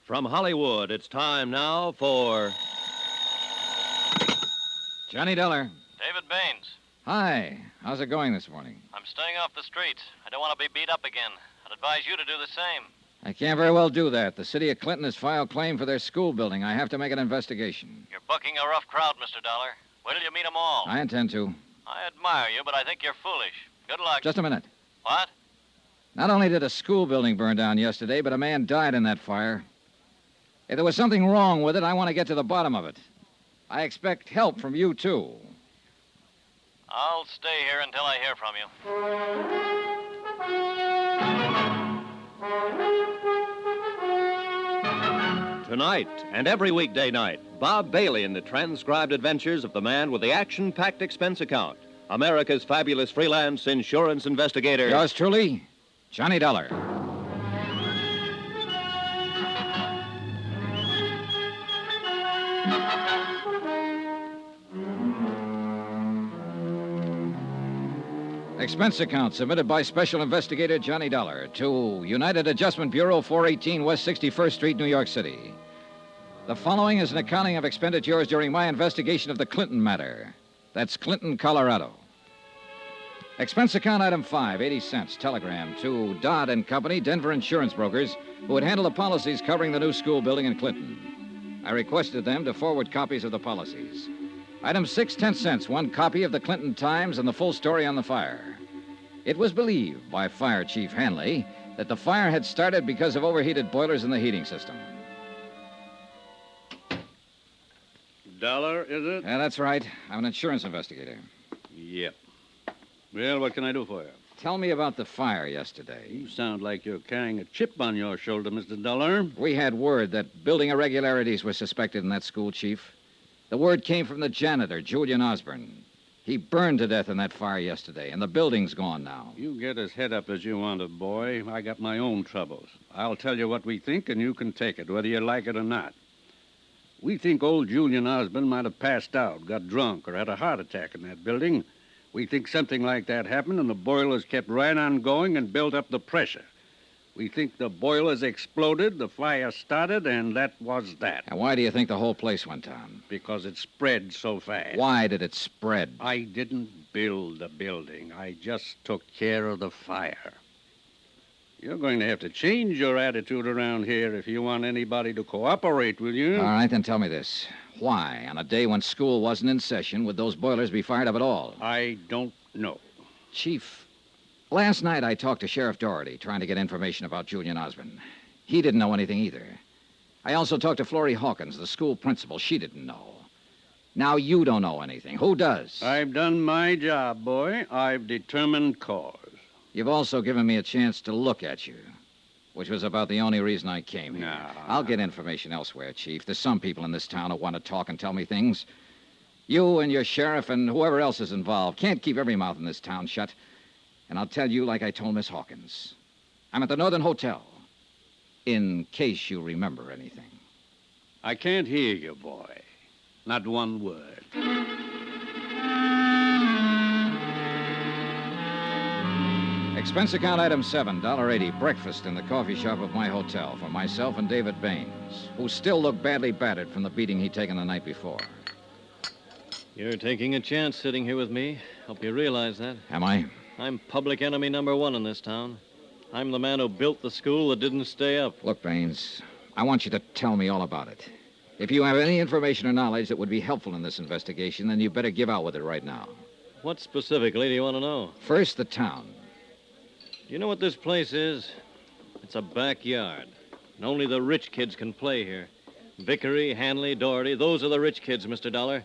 From Hollywood, it's time now for... Johnny Dollar. David Baines. Hi. How's it going this morning? I'm staying off the streets. I don't want to be beat up again. I'd advise you to do the same. I can't very well do that. The city of Clinton has filed claim for their school building. I have to make an investigation. You're bucking a rough crowd, Mr. Dollar. Wait till you meet them all. I intend to. I admire you, but I think you're foolish. Good luck. Just a minute. What? Not only did a school building burn down yesterday, but a man died in that fire. If there was something wrong with it, I want to get to the bottom of it. I expect help from you, too. I'll stay here until I hear from you. Tonight and every weekday night, Bob Bailey in the transcribed adventures of the man with the action-packed expense account, America's fabulous freelance insurance investigator. Yours truly, Johnny Dollar. Expense account submitted by Special Investigator Johnny Dollar to United Adjustment Bureau, 418 West 61st Street, New York City. The following is an accounting of expenditures during my investigation of the Clinton matter. That's Clinton, Colorado. Expense account item 5, 80 cents, telegram to Dodd and Company, Denver insurance brokers, who would handle the policies covering the new school building in Clinton. I requested them to forward copies of the policies. Item 6, 10 cents, one copy of the Clinton Times and the full story on the fire. It was believed by Fire Chief Hanley that the fire had started because of overheated boilers in the heating system. Dollar, is it? Yeah, that's right. I'm an insurance investigator. Yep. Well, what can I do for you? Tell me about the fire yesterday. You sound like you're carrying a chip on your shoulder, Mr. Dollar. We had word that building irregularities were suspected in that school, Chief. The word came from the janitor, Julian Osborne. He burned to death in that fire yesterday, and the building's gone now. You get as head up as you want it, boy. I got my own troubles. I'll tell you what we think, and you can take it, whether you like it or not. We think old Julian Osborne might have passed out, got drunk, or had a heart attack in that building. We think something like that happened, and the boilers kept right on going and built up the pressure. We think the boilers exploded, the fire started, and that was that. And why do you think the whole place went down? Because it spread so fast. Why did it spread? I didn't build the building. I just took care of the fire. You're going to have to change your attitude around here if you want anybody to cooperate with you. All right, then tell me this. Why, on a day when school wasn't in session, would those boilers be fired up at all? I don't know. Chief, last night I talked to Sheriff Doherty, trying to get information about Julian Osborne. He didn't know anything either. I also talked to Florrie Hawkins, the school principal. She didn't know. Now you don't know anything. Who does? I've done my job, boy. I've determined cause. You've also given me a chance to look at you, which was about the only reason I came here. No. I'll get information elsewhere, Chief. There's some people in this town who want to talk and tell me things. You and your sheriff and whoever else is involved can't keep every mouth in this town shut. And I'll tell you like I told Miss Hawkins. I'm at the Northern Hotel, in case you remember anything. I can't hear you, boy. Not one word. Expense account item 7, $1.80, breakfast in the coffee shop of my hotel for myself and David Baines, who still looked badly battered from the beating he'd taken the night before. You're taking a chance sitting here with me. Hope you realize that. Am I? I'm public enemy number 1 in this town. I'm the man who built the school that didn't stay up. Look, Baines, I want you to tell me all about it. If you have any information or knowledge that would be helpful in this investigation, then you better give out with it right now. What specifically do you want to know? First, the town. You know what this place is? It's a backyard. And only the rich kids can play here. Vickery, Hanley, Doherty, those are the rich kids, Mr. Dollar.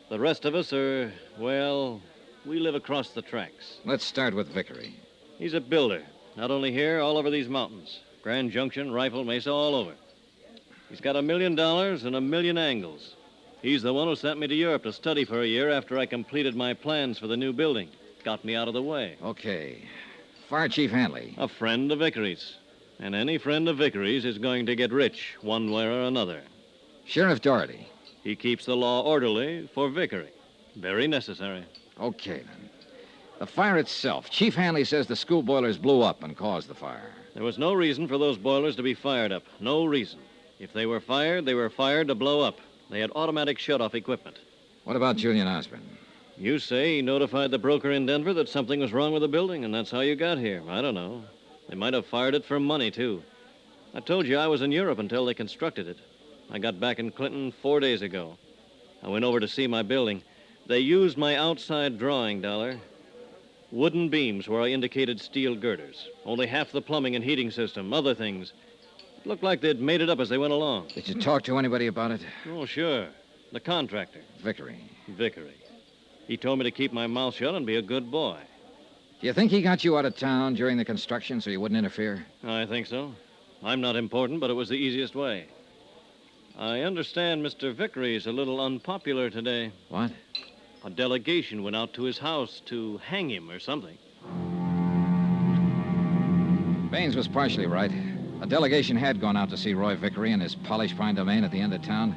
The rest of us are, well, we live across the tracks. Let's start with Vickery. He's a builder. Not only here, all over these mountains. Grand Junction, Rifle Mesa, all over. He's got $1 million and a million angles. He's the one who sent me to Europe to study for a year after I completed my plans for the new building. Got me out of the way. Okay. Fire Chief Hanley. A friend of Vickery's. And any friend of Vickery's is going to get rich one way or another. Sheriff Doherty. He keeps the law orderly for Vickery. Very necessary. Okay, then. The fire itself. Chief Hanley says the school boilers blew up and caused the fire. There was no reason for those boilers to be fired up. No reason. If they were fired to blow up. They had automatic shut-off equipment. What about Julian Osborne? You say he notified the broker in Denver that something was wrong with the building, and that's how you got here. I don't know. They might have fired it for money, too. I told you I was in Europe until they constructed it. I got back in Clinton 4 days ago. I went over to see my building. They used my outside drawing, Dollar. Wooden beams where I indicated steel girders. Only half the plumbing and heating system, other things. It looked like they'd made it up as they went along. Did you talk to anybody about it? Oh, sure. The contractor. Vickery. He told me to keep my mouth shut and be a good boy. Do you think he got you out of town during the construction so you wouldn't interfere? I think so. I'm not important, but it was the easiest way. I understand Mr. Vickery is a little unpopular today. What? A delegation went out to his house to hang him or something. Baines was partially right. A delegation had gone out to see Roy Vickery in his polished pine domain at the end of town.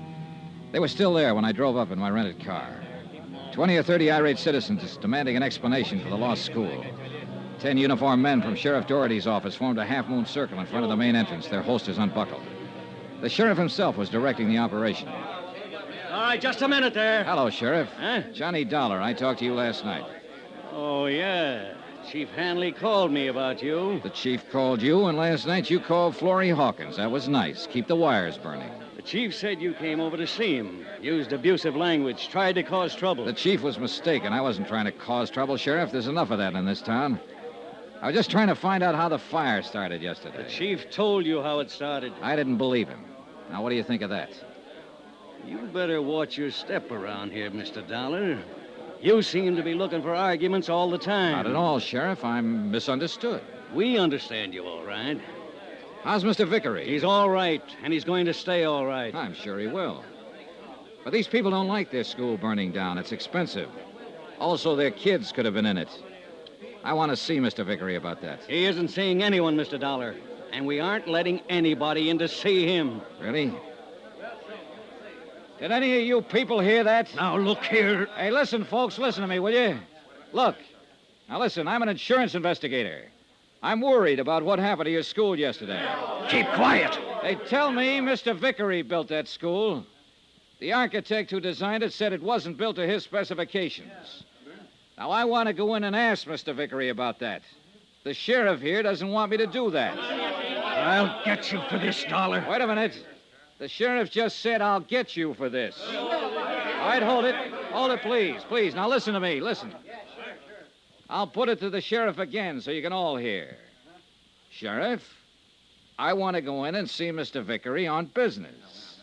They were still there when I drove up in my rented car. 20 or 30 irate citizens demanding an explanation for the lost school. 10 uniformed men from Sheriff Doherty's office formed a half-moon circle in front of the main entrance, their holsters unbuckled. The sheriff himself was directing the operation. All right, just a minute there. Hello, Sheriff. Huh? Johnny Dollar. I talked to you last night. Oh, yeah. Chief Hanley called me about you. The chief called you, and last night you called Florrie Hawkins. That was nice. Keep the wires burning. The chief said you came over to see him, used abusive language, tried to cause trouble. The chief was mistaken. I wasn't trying to cause trouble, Sheriff. There's enough of that in this town. I was just trying to find out how the fire started yesterday. The chief told you how it started. I didn't believe him. Now, what do you think of that? You better watch your step around here, Mr. Dollar. You seem to be looking for arguments all the time. Not at all, Sheriff. I'm misunderstood. We understand you all right. How's Mr. Vickery? He's all right, and he's going to stay all right. I'm sure he will. But these people don't like their school burning down. It's expensive. Also, their kids could have been in it. I want to see Mr. Vickery about that. He isn't seeing anyone, Mr. Dollar, and we aren't letting anybody in to see him. Really? Did any of you people hear that? Now, look here. Hey, listen, folks. Listen to me, will you? Look. Now, listen. I'm an insurance investigator. I'm worried about what happened to your school yesterday. Keep quiet. They tell me Mr. Vickery built that school. The architect who designed it said it wasn't built to his specifications. Now, I want to go in and ask Mr. Vickery about that. The sheriff here doesn't want me to do that. I'll get you for this, Dollar. Wait a minute. The sheriff just said I'll get you for this. All right, hold it. Hold it, please. Please, now listen to me. Listen. I'll put it to the sheriff again so you can all hear. Sheriff, I want to go in and see Mr. Vickery on business.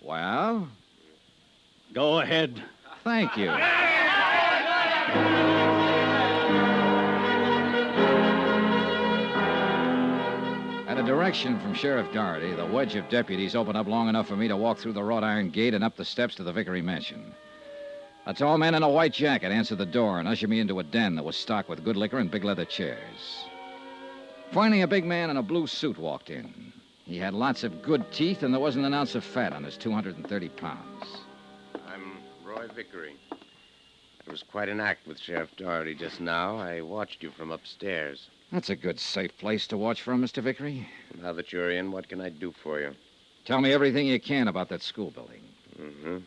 Well? Go ahead. Thank you. At a direction from Sheriff Doherty, the wedge of deputies opened up long enough for me to walk through the wrought iron gate and up the steps to the Vickery mansion. A tall man in a white jacket answered the door and ushered me into a den that was stocked with good liquor and big leather chairs. Finally, a big man in a blue suit walked in. He had lots of good teeth, and there wasn't an ounce of fat on his 230 pounds. I'm Roy Vickery. It was quite an act with Sheriff Doherty just now. I watched you from upstairs. That's a good, safe place to watch from, Mr. Vickery. Now that you're in, what can I do for you? Tell me everything you can about that school building. Mm-hmm.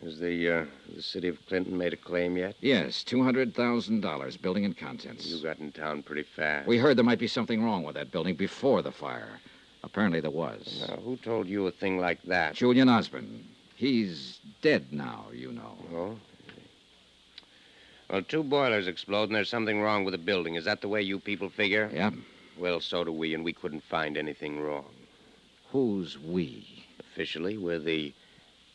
Has the city of Clinton made a claim yet? Yes, $200,000, building and contents. You got in town pretty fast. We heard there might be something wrong with that building before the fire. Apparently there was. Now, who told you a thing like that? Julian Osborne. He's dead now, you know. Oh? Well, 2 boilers explode, and there's something wrong with the building. Is that the way you people figure? Yeah. Well, so do we, and we couldn't find anything wrong. Who's we? Officially, we're the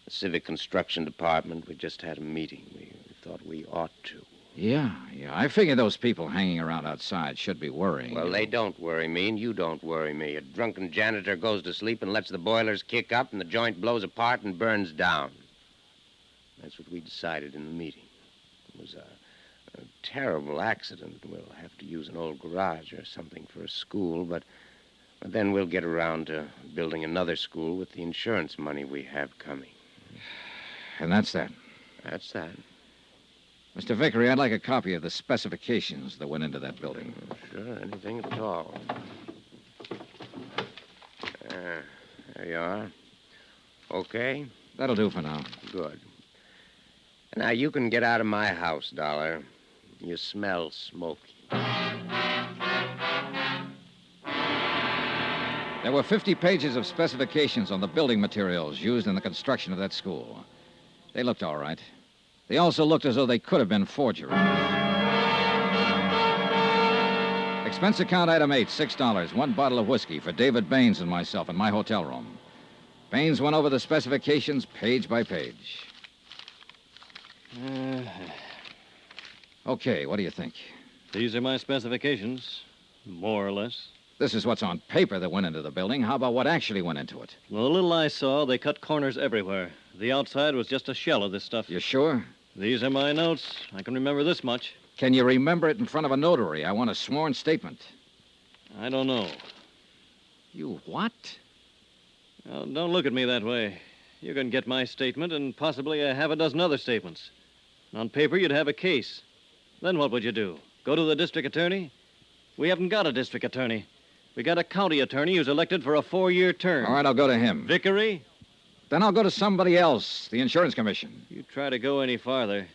Civic Construction Department. We just had a meeting. We thought we ought to. Yeah. I figure those people hanging around outside should be worrying. Well, they don't worry me, and you don't worry me. A drunken janitor goes to sleep and lets the boilers kick up, and the joint blows apart and burns down. That's what we decided in the meeting. It was a terrible accident. We'll have to use an old garage or something for a school, but then we'll get around to building another school with the insurance money we have coming. And that's that. That's that. Mr. Vickery, I'd like a copy of the specifications that went into that building. Sure, anything at all. There you are. Okay? That'll do for now. Good. Now, you can get out of my house, Dollar. You smell smoky. There were 50 pages of specifications on the building materials used in the construction of that school. They looked all right. They also looked as though they could have been forgeries. Expense account item 8, $6, 1 bottle of whiskey for David Baines and myself in my hotel room. Baines went over the specifications page by page. Okay, what do you think? These are my specifications, more or less. This is what's on paper that went into the building. How about what actually went into it? Well, the little I saw, they cut corners everywhere. The outside was just a shell of this stuff. You sure? These are my notes. I can remember this much. Can you remember it in front of a notary? I want a sworn statement. I don't know. You what? Well, don't look at me that way. You can get my statement and possibly a half a dozen other statements. On paper, you'd have a case. Then what would you do? Go to the district attorney? We haven't got a district attorney. We got a county attorney who's elected for a 4-year term. All right, I'll go to him. Vickery? Then I'll go to somebody else, the insurance commission. You try to go any farther,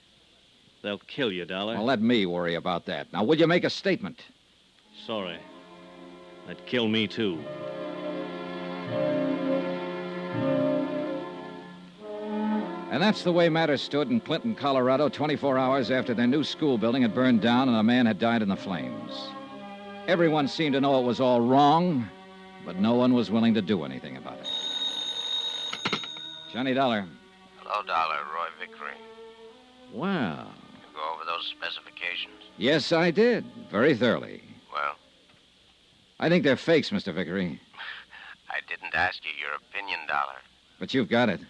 they'll kill you, Dollar. Well, let me worry about that. Now, will you make a statement? Sorry. That'd kill me, too. And that's the way matters stood in Clinton, Colorado, 24 hours after their new school building had burned down and a man had died in the flames. Everyone seemed to know it was all wrong, but no one was willing to do anything about it. Johnny Dollar. Hello, Dollar. Roy Vickery. Wow. You go over those specifications? Yes, I did. Very thoroughly. Well, I think they're fakes, Mr. Vickery. I didn't ask you your opinion, Dollar. But you've got it.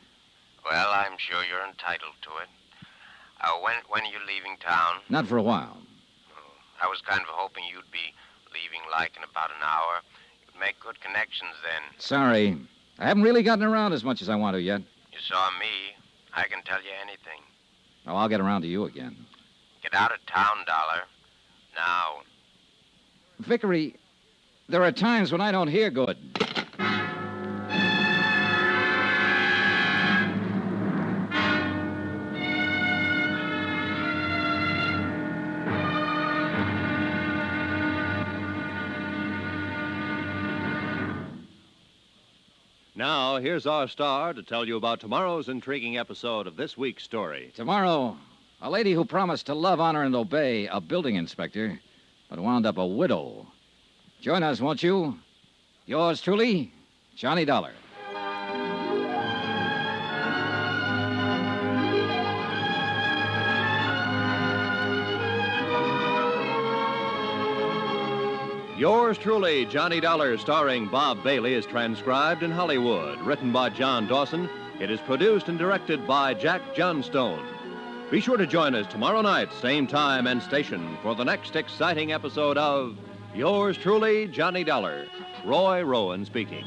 Well, I'm sure you're entitled to it. When are you leaving town? Not for a while. I was kind of hoping you'd be leaving like in about an hour. You'd make good connections then. Sorry. I haven't really gotten around as much as I want to yet. You saw me. I can tell you anything. Oh, I'll get around to you again. Get out of town, Dollar. Now. Vickery, there are times when I don't hear good. Now, here's our star to tell you about tomorrow's intriguing episode of this week's story. Tomorrow, a lady who promised to love, honor, and obey a building inspector, but wound up a widow. Join us, won't you? Yours truly, Johnny Dollar. Yours truly, Johnny Dollar, starring Bob Bailey, is transcribed in Hollywood. Written by John Dawson, it is produced and directed by Jack Johnstone. Be sure to join us tomorrow night, same time and station, for the next exciting episode of Yours truly, Johnny Dollar. Roy Rowan speaking.